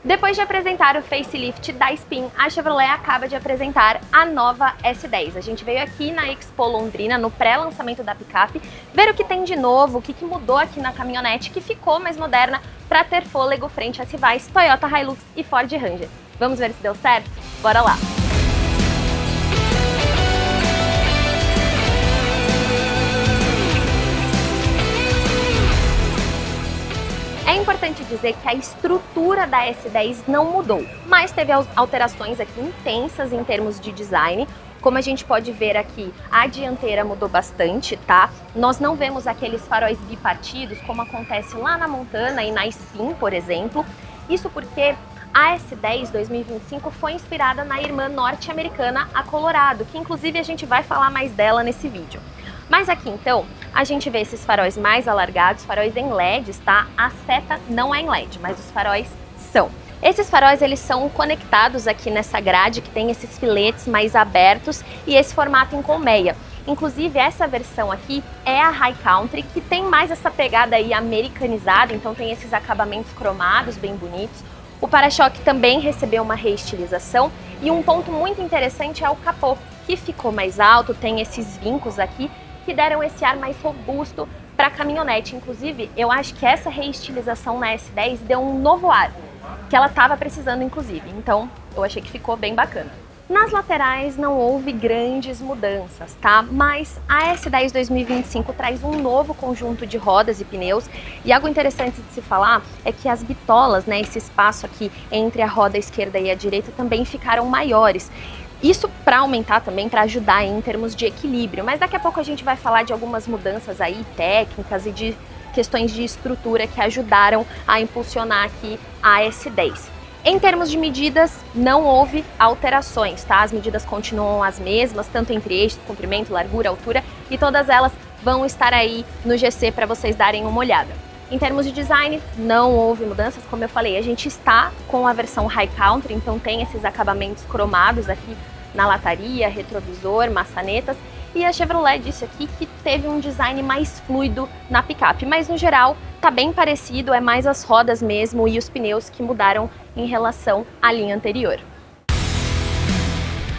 Depois de apresentar o facelift da Spin, a Chevrolet acaba de apresentar a nova S10. A gente veio aqui na Expo Londrina, no pré-lançamento da picape, ver o que tem de novo, o que mudou aqui na caminhonete, que ficou mais moderna para ter fôlego frente às rivais Toyota Hilux e Ford Ranger. Vamos ver se deu certo? Bora lá! É importante dizer que a estrutura da S10 não mudou, mas teve alterações aqui intensas em termos de design. Como a gente pode ver aqui, a dianteira mudou bastante, tá? Nós não vemos aqueles faróis bipartidos como acontece lá na Montana e na Spin, por exemplo. Isso porque a S10 2025 foi inspirada na irmã norte-americana, a Colorado, que inclusive a gente vai falar mais dela nesse vídeo. Mas aqui então, a gente vê esses faróis mais alargados, faróis em LEDs, tá? A seta não é em LED, mas os faróis são. Esses faróis, eles são conectados aqui nessa grade, que tem esses filetes mais abertos e esse formato em colmeia. Inclusive, essa versão aqui é a High Country, que tem mais essa pegada aí americanizada, então tem esses acabamentos cromados bem bonitos. O para-choque também recebeu uma reestilização e um ponto muito interessante é o capô, que ficou mais alto, tem esses vincos aqui, que deram esse ar mais robusto para a caminhonete. Inclusive, eu acho que essa reestilização na S10 deu um novo ar, que ela estava precisando inclusive, então eu achei que ficou bem bacana. Nas laterais não houve grandes mudanças, tá? Mas a S10 2025 traz um novo conjunto de rodas e pneus e algo interessante de se falar é que as bitolas, né, esse espaço aqui entre a roda esquerda e a direita também ficaram maiores. Isso para aumentar também, para ajudar em termos de equilíbrio, mas daqui a pouco a gente vai falar de algumas mudanças aí técnicas e de questões de estrutura que ajudaram a impulsionar aqui a S10. Em termos de medidas, não houve alterações, tá? As medidas continuam as mesmas, tanto entre eixos, comprimento, largura, altura, e todas elas vão estar aí no GC para vocês darem uma olhada. Em termos de design, não houve mudanças, como eu falei, a gente está com a versão High Country, então tem esses acabamentos cromados aqui na lataria, retrovisor, maçanetas, e a Chevrolet disse aqui que teve um design mais fluido na picape, mas no geral tá bem parecido, é mais as rodas mesmo e os pneus que mudaram em relação à linha anterior.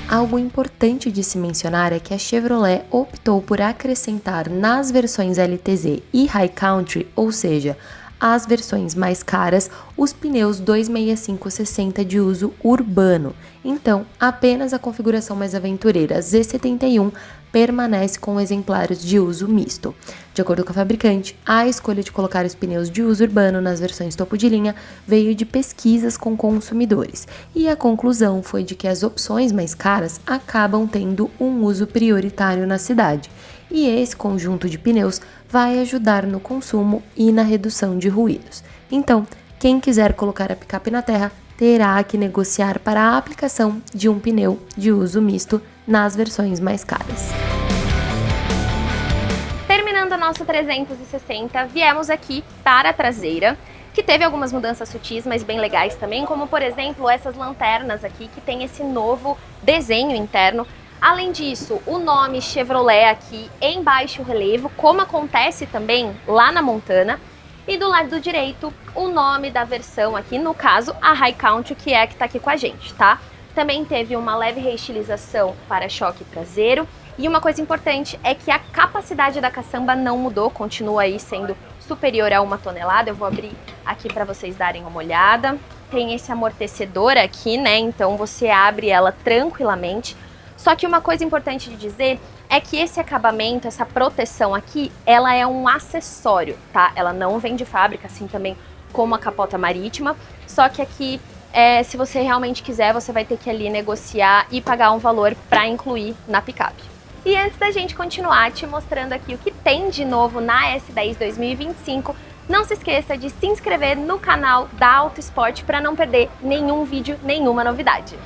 Algo importante de se mencionar é que a Chevrolet optou por acrescentar nas versões LTZ e High Country, ou seja, as versões mais caras, os pneus 265/60 de uso urbano. Então, apenas a configuração mais aventureira Z71 permanece com exemplares de uso misto. De acordo com a fabricante, a escolha de colocar os pneus de uso urbano nas versões topo de linha veio de pesquisas com consumidores, e a conclusão foi de que as opções mais caras acabam tendo um uso prioritário na cidade, e esse conjunto de pneus vai ajudar no consumo e na redução de ruídos. Então, quem quiser colocar a picape na terra terá que negociar para a aplicação de um pneu de uso misto nas versões mais caras. Terminando o nosso 360, viemos aqui para a traseira, que teve algumas mudanças sutis, mas bem legais também, como por exemplo essas lanternas aqui, que tem esse novo desenho interno. Além disso, o nome Chevrolet aqui em baixo relevo, como acontece também lá na Montana. E do lado direito, o nome da versão aqui, no caso, a High Country, que é a que está aqui com a gente, tá? Também teve uma leve reestilização para choque traseiro. E uma coisa importante é que a capacidade da caçamba não mudou, continua aí sendo superior a 1 tonelada. Eu vou abrir aqui para vocês darem uma olhada. Tem esse amortecedor aqui, né? Então você abre ela tranquilamente. Só que uma coisa importante de dizer é que esse acabamento, essa proteção aqui, ela é um acessório, tá? Ela não vem de fábrica, assim também como a capota marítima. Só que aqui, se você realmente quiser, você vai ter que ali negociar e pagar um valor para incluir na picape. E antes da gente continuar te mostrando aqui o que tem de novo na S10 2025, não se esqueça de se inscrever no canal da Auto Sport para não perder nenhum vídeo, nenhuma novidade.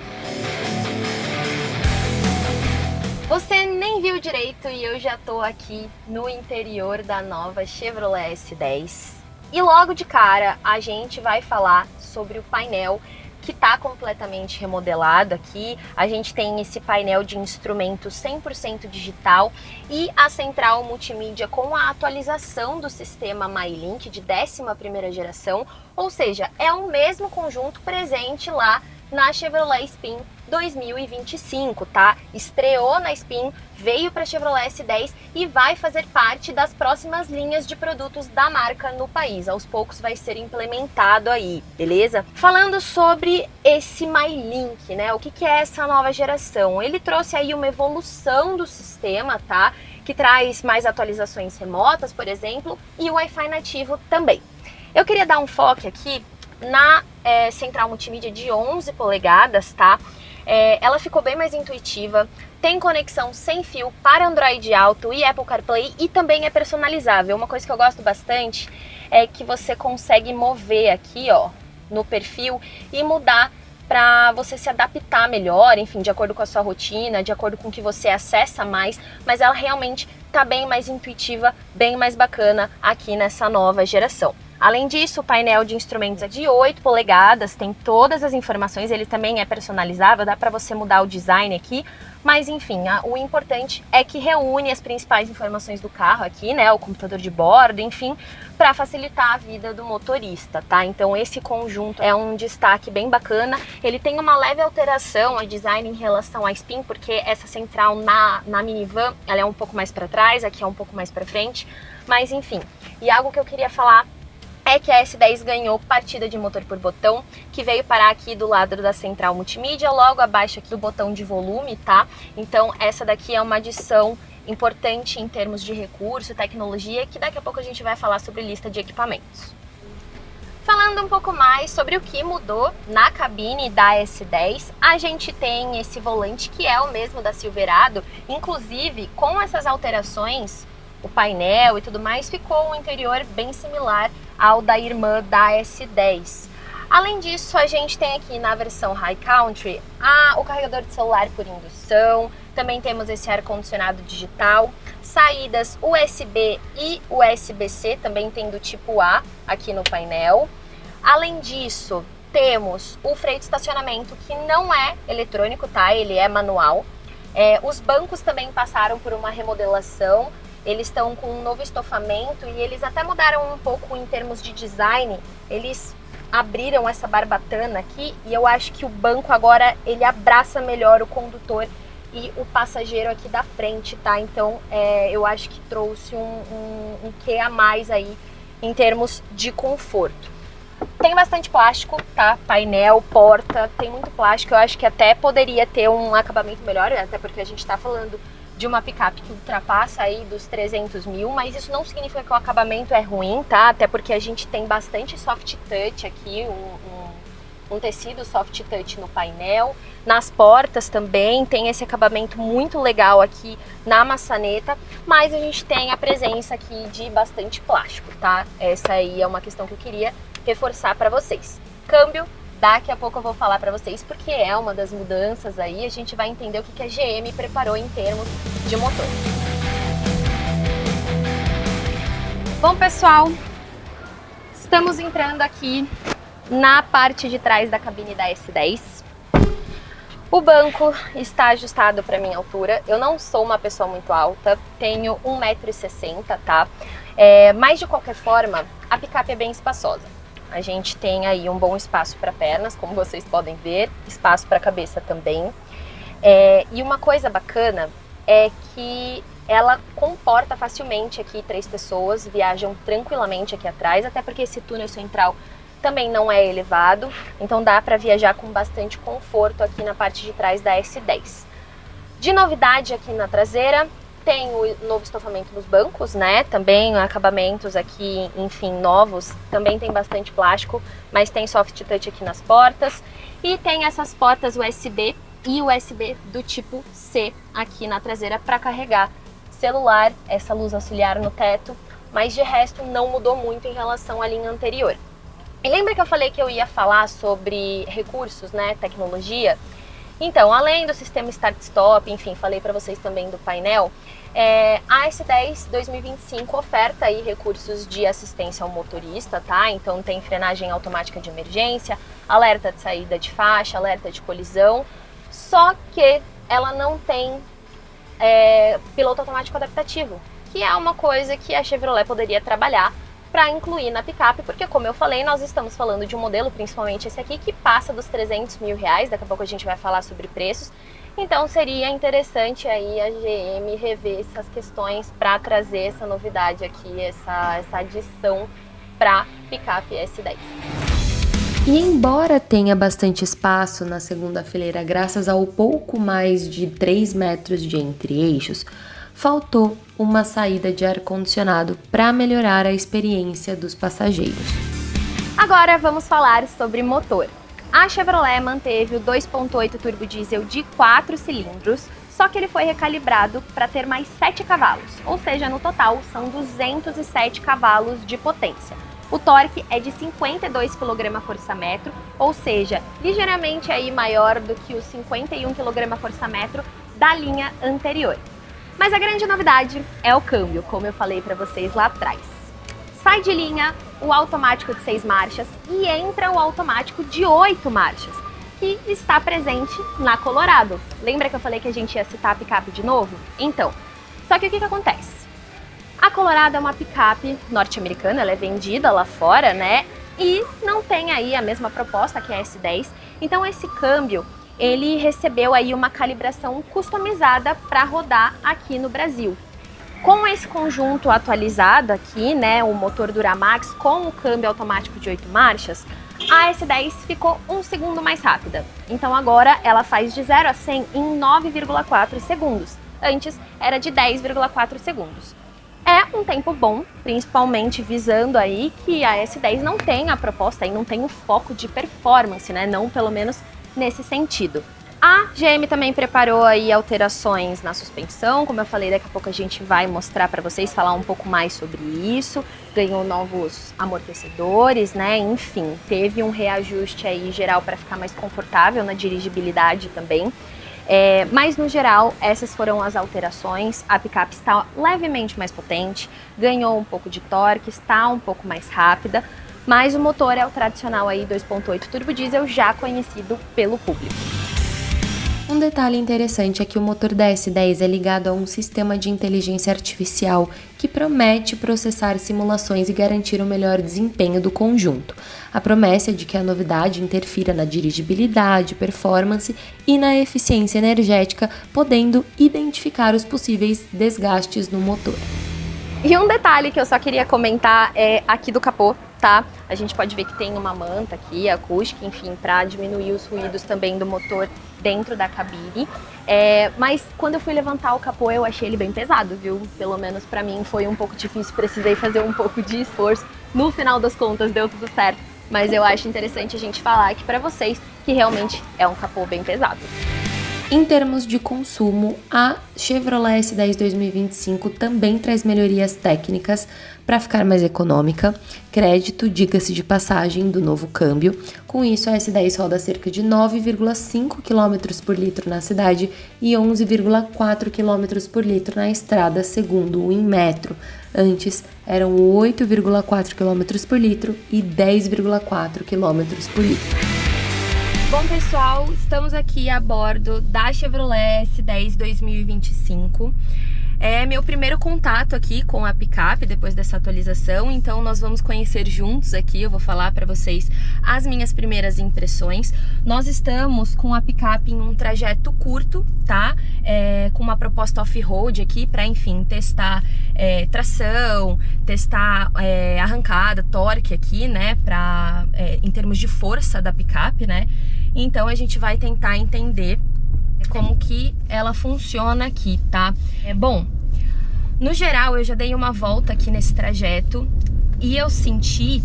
Você nem viu direito e eu já tô aqui no interior da nova Chevrolet S10. E logo de cara a gente vai falar sobre o painel que está completamente remodelado aqui. A gente tem esse painel de instrumentos 100% digital e a central multimídia com a atualização do sistema MyLink de 11ª geração, ou seja, é o mesmo conjunto presente lá na Chevrolet Spin 2025, tá? Estreou na Spin, veio para a Chevrolet S10 e vai fazer parte das próximas linhas de produtos da marca no país. Aos poucos vai ser implementado aí, beleza? Falando sobre esse MyLink, né? O que é essa nova geração? Ele trouxe aí uma evolução do sistema, tá? Que traz mais atualizações remotas, por exemplo, e o Wi-Fi nativo também. Eu queria dar um foco aqui na central multimídia de 11 polegadas, tá? Ela ficou bem mais intuitiva, tem conexão sem fio para Android Auto e Apple CarPlay e também é personalizável. Uma coisa que eu gosto bastante é que você consegue mover aqui, ó, no perfil e mudar para você se adaptar melhor, enfim, de acordo com a sua rotina, de acordo com o que você acessa mais, mas ela realmente tá bem mais intuitiva, bem mais bacana aqui nessa nova geração. Além disso, o painel de instrumentos é de 8 polegadas, tem todas as informações, ele também é personalizável, dá para você mudar o design aqui, mas enfim, o importante é que reúne as principais informações do carro aqui, né, o computador de bordo, enfim, para facilitar a vida do motorista, tá? Então esse conjunto é um destaque bem bacana, ele tem uma leve alteração de design em relação à Spin, porque essa central na minivan, ela é um pouco mais para trás, aqui é um pouco mais para frente, mas enfim, e algo que eu queria falar é que a S10 ganhou partida de motor por botão, que veio parar aqui do lado da central multimídia, logo abaixo aqui do botão de volume, tá? Então essa daqui é uma adição importante em termos de recurso, tecnologia, que daqui a pouco a gente vai falar sobre lista de equipamentos. Falando um pouco mais sobre o que mudou na cabine da S10, a gente tem esse volante que é o mesmo da Silverado, inclusive com essas alterações, o painel e tudo mais, ficou um interior bem similar ao da irmã da S10. Além disso, a gente tem aqui na versão High Country o carregador de celular por indução, também temos esse ar-condicionado digital, saídas USB e USB-C, também tem do tipo A aqui no painel. Além disso, temos o freio de estacionamento, que não é eletrônico, tá? Ele é manual. Os bancos também passaram por uma remodelação. Eles estão com um novo estofamento e eles até mudaram um pouco em termos de design. Eles abriram essa barbatana aqui e eu acho que o banco agora ele abraça melhor o condutor e o passageiro aqui da frente, tá? Então eu acho que trouxe um quê a mais aí em termos de conforto. Tem bastante plástico, tá? Painel, porta, tem muito plástico. Eu acho que até poderia ter um acabamento melhor, até porque a gente tá falando de uma picape que ultrapassa aí dos 300 mil, mas isso não significa que o acabamento é ruim, tá? Até porque a gente tem bastante soft touch aqui, um tecido soft touch no painel. Nas portas também tem esse acabamento muito legal aqui na maçaneta, mas a gente tem a presença aqui de bastante plástico, tá? Essa aí é uma questão que eu queria reforçar para vocês. Câmbio, daqui a pouco eu vou falar para vocês, porque é uma das mudanças aí, a gente vai entender o que a GM preparou em termos de motor. Bom, pessoal, estamos entrando aqui na parte de trás da cabine da S10. O banco está ajustado para minha altura. Eu não sou uma pessoa muito alta, tenho 1,60 m, tá? Mas de qualquer forma, a picape é bem espaçosa. A gente tem aí um bom espaço para pernas, como vocês podem ver, espaço para cabeça também. E uma coisa bacana é que ela comporta facilmente aqui 3 pessoas, viajam tranquilamente aqui atrás, até porque esse túnel central também não é elevado, então dá para viajar com bastante conforto aqui na parte de trás da S10. De novidade aqui na traseira, tem o novo estofamento nos bancos, né? Também acabamentos aqui, enfim, novos. Também tem bastante plástico, mas tem soft touch aqui nas portas. E tem essas portas USB e USB do tipo C aqui na traseira para carregar celular, essa luz auxiliar no teto. Mas de resto não mudou muito em relação à linha anterior. E lembra que eu falei que eu ia falar sobre recursos, né? Tecnologia? Então, além do sistema Start-Stop, enfim, falei para vocês também do painel, a S10 2025 oferta aí recursos de assistência ao motorista, tá? Então tem frenagem automática de emergência, alerta de saída de faixa, alerta de colisão, só que ela não tem piloto automático adaptativo, que é uma coisa que a Chevrolet poderia trabalhar para incluir na picape, porque como eu falei, nós estamos falando de um modelo, principalmente esse aqui, que passa dos 300 mil reais, daqui a pouco a gente vai falar sobre preços, então seria interessante aí a GM rever essas questões para trazer essa novidade aqui, essa adição para picape S10. E embora tenha bastante espaço na segunda fileira graças ao pouco mais de 3 metros de entre-eixos, faltou uma saída de ar-condicionado para melhorar a experiência dos passageiros. Agora vamos falar sobre motor. A Chevrolet manteve o 2.8 turbo diesel de 4 cilindros, só que ele foi recalibrado para ter mais 7 cavalos, ou seja, no total são 207 cavalos de potência. O torque é de 52 kgfm, ou seja, ligeiramente aí maior do que os 51 kgfm da linha anterior. Mas a grande novidade é o câmbio, como eu falei para vocês lá atrás. Sai de linha o automático de 6 marchas e entra o automático de 8 marchas, que está presente na Colorado. Lembra que eu falei que a gente ia citar a picape de novo? Então, só que o que acontece? A Colorado é uma picape norte-americana, ela é vendida lá fora, né? E não tem aí a mesma proposta que a S10. Então esse câmbio, ele recebeu aí uma calibração customizada para rodar aqui no Brasil. Com esse conjunto atualizado aqui, né, o motor Duramax com o câmbio automático de 8 marchas, a S10 ficou 1 segundo mais rápida. Então agora ela faz de 0 a 100 em 9,4 segundos. Antes era de 10,4 segundos. É um tempo bom, principalmente visando aí que a S10 não tem a proposta e não tem o foco de performance, né? Não pelo menos nesse sentido. A GM também preparou aí alterações na suspensão, como eu falei, daqui a pouco a gente vai mostrar para vocês, falar um pouco mais sobre isso. Ganhou novos amortecedores, né? Enfim, teve um reajuste aí geral para ficar mais confortável na dirigibilidade também. Mas no geral, essas foram as alterações. A picape está levemente mais potente, ganhou um pouco de torque, está um pouco mais rápida, mas o motor é o tradicional aí 2.8 turbo diesel, já conhecido pelo público. Um detalhe interessante é que o motor da S10 é ligado a um sistema de inteligência artificial que promete processar simulações e garantir o melhor desempenho do conjunto. A promessa é de que a novidade interfira na dirigibilidade, performance e na eficiência energética, podendo identificar os possíveis desgastes no motor. E um detalhe que eu só queria comentar é aqui do capô, tá? A gente pode ver que tem uma manta aqui, acústica, enfim, para diminuir os ruídos também do motor dentro da cabine. Mas quando eu fui levantar o capô, eu achei ele bem pesado, viu? Pelo menos para mim foi um pouco difícil, precisei fazer um pouco de esforço. No final das contas deu tudo certo, mas eu acho interessante a gente falar aqui para vocês que realmente é um capô bem pesado. Em termos de consumo, a Chevrolet S10 2025 também traz melhorias técnicas para ficar mais econômica, crédito, diga-se de passagem, do novo câmbio. Com isso, a S10 roda cerca de 9,5 km por litro na cidade e 11,4 km por litro na estrada, segundo o Inmetro. Antes, eram 8,4 km por litro e 10,4 km por litro. Bom, pessoal, estamos aqui a bordo da Chevrolet S10 2025. É meu primeiro contato aqui com a picape depois dessa atualização, então nós vamos conhecer juntos aqui, eu vou falar para vocês as minhas primeiras impressões. Nós estamos com a picape em um trajeto curto, tá? Com uma proposta off-road aqui para, enfim, testar tração, testar arrancada, torque aqui, né? Em termos de força da picape, né? Então a gente vai tentar entender como que ela funciona aqui, tá? Bom, no geral eu já dei uma volta aqui nesse trajeto e eu senti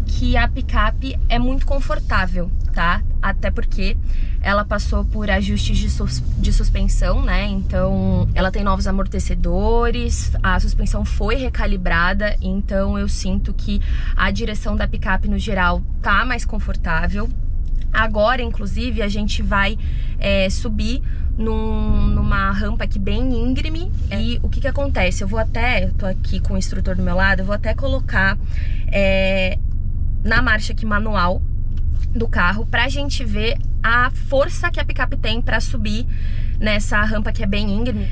que a picape é muito confortável, tá? Até porque ela passou por ajustes de suspensão, né? Então ela tem novos amortecedores, a suspensão foi recalibrada, então eu sinto que a direção da picape no geral tá mais confortável. Agora, inclusive, a gente vai subir numa rampa aqui bem íngreme. E o que acontece? Eu tô aqui com o instrutor do meu lado, eu vou até colocar na marcha aqui manual, do carro pra gente ver a força que a picape tem pra subir nessa rampa que é bem íngreme,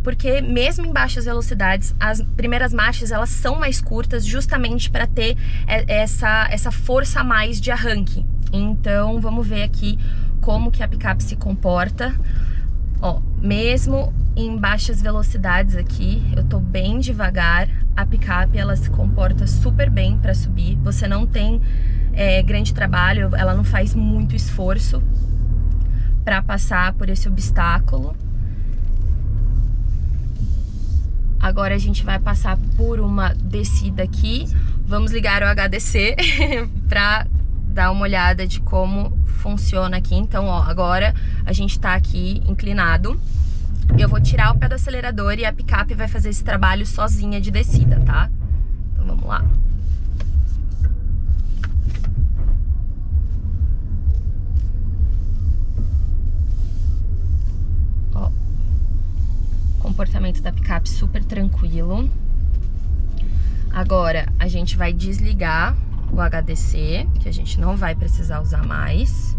porque mesmo em baixas velocidades, as primeiras marchas elas são mais curtas justamente para ter essa força a mais de arranque. Então vamos ver aqui como que a picape se comporta. Ó, mesmo em baixas velocidades aqui, eu tô bem devagar, a picape ela se comporta super bem para subir, você não tem grande trabalho, ela não faz muito esforço para passar por esse obstáculo. Agora a gente vai passar por uma descida aqui. Vamos ligar o HDC para dar uma olhada de como funciona aqui. Então, ó, agora a gente tá aqui inclinado. Eu vou tirar o pé do acelerador e a picape vai fazer esse trabalho sozinha de descida, tá? Então vamos lá. Comportamento da picape super tranquilo. Agora a gente vai desligar o HDC, que a gente não vai precisar usar mais.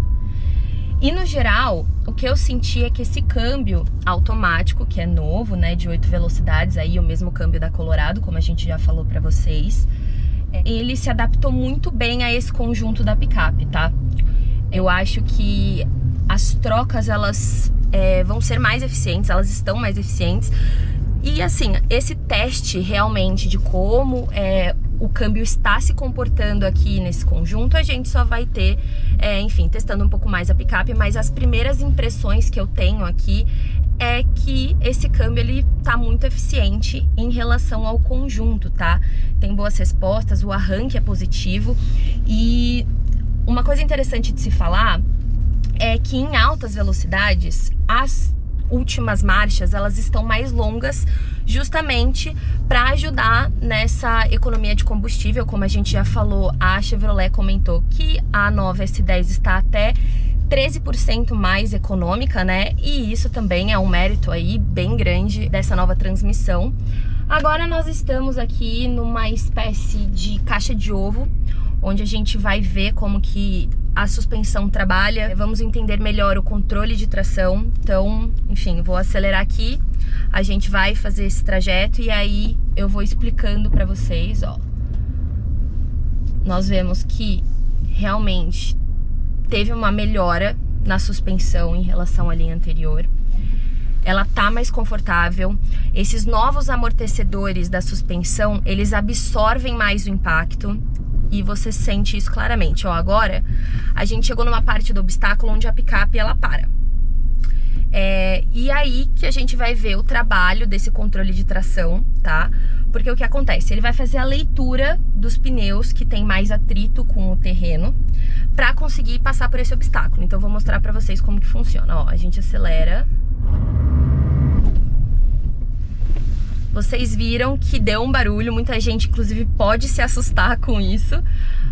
E no geral, o que eu senti é que esse câmbio automático, que é novo, né, de 8 velocidades, aí o mesmo câmbio da Colorado, como a gente já falou pra vocês, ele se adaptou muito bem a esse conjunto da picape, tá? Eu acho que as trocas, elas vão ser mais eficientes, elas estão mais eficientes. E assim, esse teste realmente de como o câmbio está se comportando aqui nesse conjunto, a gente só vai ter, enfim, testando um pouco mais a picape, mas as primeiras impressões que eu tenho aqui é que esse câmbio ele tá muito eficiente em relação ao conjunto, tá? Tem boas respostas, o arranque é positivo. E uma coisa interessante de se falar é que em altas velocidades, as últimas marchas, elas estão mais longas justamente para ajudar nessa economia de combustível. Como a gente já falou, a Chevrolet comentou que a nova S10 está até 13% mais econômica, né? E isso também é um mérito aí bem grande dessa nova transmissão. Agora nós estamos aqui numa espécie de caixa de ovo, onde a gente vai ver como que a suspensão trabalha, vamos entender melhor o controle de tração. Então, enfim, vou acelerar aqui, a gente vai fazer esse trajeto e aí eu vou explicando pra vocês, ó. Nós vemos que realmente teve uma melhora na suspensão em relação à linha anterior. Ela tá mais confortável. Esses novos amortecedores da suspensão, eles absorvem mais o impacto. E você sente isso claramente. Ó, agora a gente chegou numa parte do obstáculo onde a picape ela para. E aí que a gente vai ver o trabalho desse controle de tração, tá? Porque o que acontece? Ele vai fazer a leitura dos pneus que tem mais atrito com o terreno para conseguir passar por esse obstáculo. Então eu vou mostrar para vocês como que funciona. Ó, a gente acelera. Vocês viram que deu um barulho, muita gente inclusive pode se assustar com isso,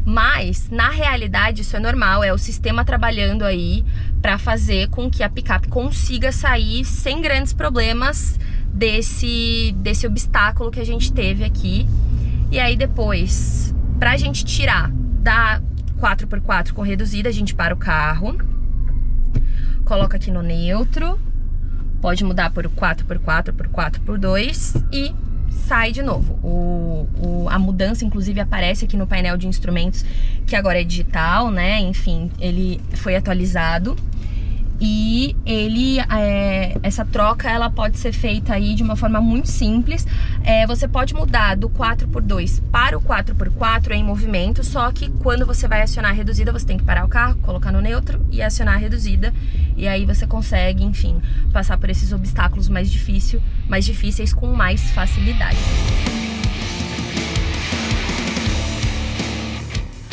mas na realidade isso é normal, é o sistema trabalhando aí para fazer com que a picape consiga sair sem grandes problemas desse obstáculo que a gente teve aqui. E aí depois, pra gente tirar da 4x4 com reduzida, a gente para o carro, coloca aqui no neutro, pode mudar por 4x4, por 4x2 e sai de novo. A mudança, inclusive, aparece aqui no painel de instrumentos, que agora é digital, né? Enfim, ele foi atualizado. E essa troca, ela pode ser feita aí de uma forma muito simples. Você pode mudar do 4x2 para o 4x4 em movimento, só que quando você vai acionar a reduzida, você tem que parar o carro, colocar no neutro e acionar a reduzida. E aí você consegue, enfim, passar por esses obstáculos mais difíceis com mais facilidade.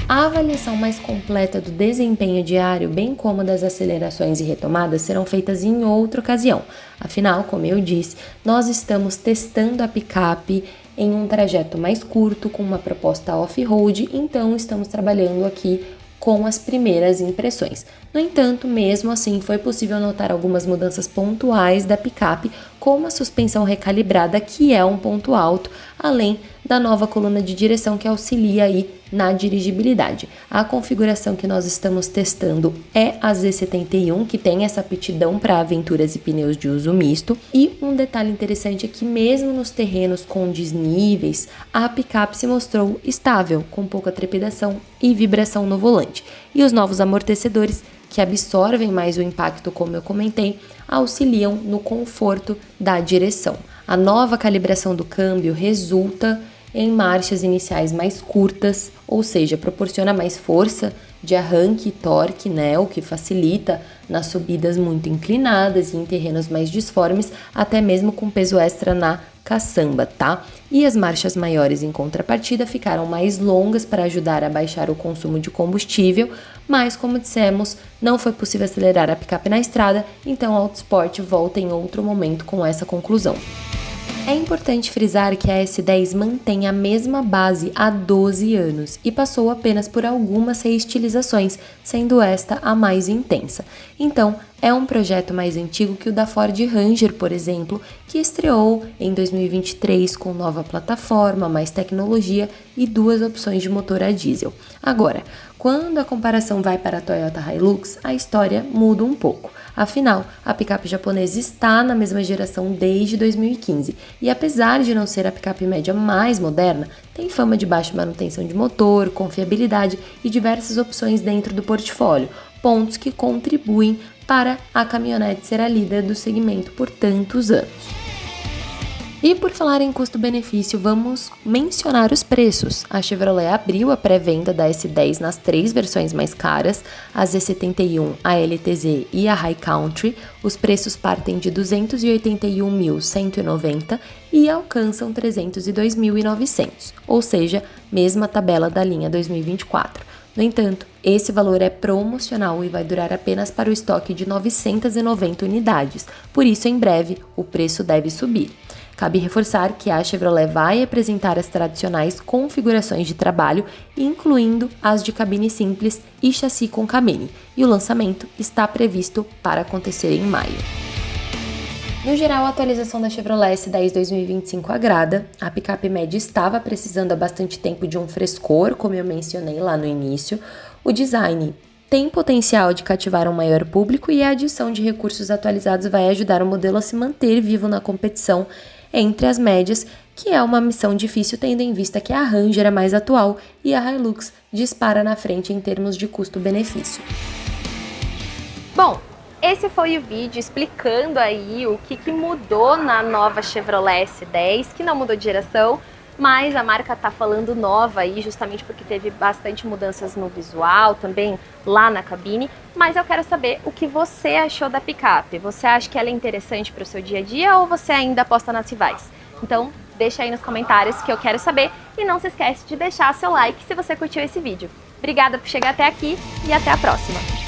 A avaliação mais completa do desempenho diário, bem como das acelerações e retomadas, serão feitas em outra ocasião. Afinal, como eu disse, nós estamos testando a picape em um trajeto mais curto, com uma proposta off-road, então estamos trabalhando aqui com as primeiras impressões. No entanto, mesmo assim, foi possível notar algumas mudanças pontuais da picape, como a suspensão recalibrada, que é um ponto alto, além da nova coluna de direção que auxilia aí na dirigibilidade. A configuração que nós estamos testando é a Z71, que tem essa aptidão para aventuras e pneus de uso misto. E um detalhe interessante é que mesmo nos terrenos com desníveis, a picape se mostrou estável, com pouca trepidação e vibração no volante. E os novos amortecedores, que absorvem mais o impacto, como eu comentei, auxiliam no conforto da direção. A nova calibração do câmbio resulta em marchas iniciais mais curtas, ou seja, proporciona mais força de arranque e torque, né, o que facilita nas subidas muito inclinadas e em terrenos mais disformes, até mesmo com peso extra na caçamba, tá? E as marchas maiores em contrapartida ficaram mais longas para ajudar a baixar o consumo de combustível, mas como dissemos, não foi possível acelerar a picape na estrada, então a Autosport volta em outro momento com essa conclusão. É importante frisar que a S10 mantém a mesma base há 12 anos e passou apenas por algumas reestilizações, sendo esta a mais intensa. Então, é um projeto mais antigo que o da Ford Ranger, por exemplo, que estreou em 2023 com nova plataforma, mais tecnologia e 2 opções de motor a diesel. Agora, quando a comparação vai para a Toyota Hilux, a história muda um pouco. Afinal, a picape japonesa está na mesma geração desde 2015 e, apesar de não ser a picape média mais moderna, tem fama de baixa manutenção de motor, confiabilidade e diversas opções dentro do portfólio, pontos que contribuem para a caminhonete ser a líder do segmento por tantos anos. E por falar em custo-benefício, vamos mencionar os preços. A Chevrolet abriu a pré-venda da S10 nas 3 versões mais caras, a Z71, a LTZ e a High Country. Os preços partem de R$ 281.190 e alcançam R$ 302.900, ou seja, mesma tabela da linha 2024. No entanto, esse valor é promocional e vai durar apenas para o estoque de 990 unidades, por isso em breve o preço deve subir. Cabe reforçar que a Chevrolet vai apresentar as tradicionais configurações de trabalho, incluindo as de cabine simples e chassi com cabine, e o lançamento está previsto para acontecer em maio. No geral, a atualização da Chevrolet S10 2025 agrada. A picape média estava precisando há bastante tempo de um frescor, como eu mencionei lá no início. O design tem potencial de cativar um maior público e a adição de recursos atualizados vai ajudar o modelo a se manter vivo na competição entre as médias, que é uma missão difícil tendo em vista que a Ranger é mais atual e a Hilux dispara na frente em termos de custo-benefício. Bom, esse foi o vídeo explicando aí o que mudou na nova Chevrolet S10, que não mudou de geração, mas a marca tá falando nova aí justamente porque teve bastante mudanças no visual, também lá na cabine, mas eu quero saber o que você achou da picape. Você acha que ela é interessante para o seu dia a dia ou você ainda aposta nas rivais? Então deixa aí nos comentários que eu quero saber e não se esquece de deixar seu like se você curtiu esse vídeo. Obrigada por chegar até aqui e até a próxima!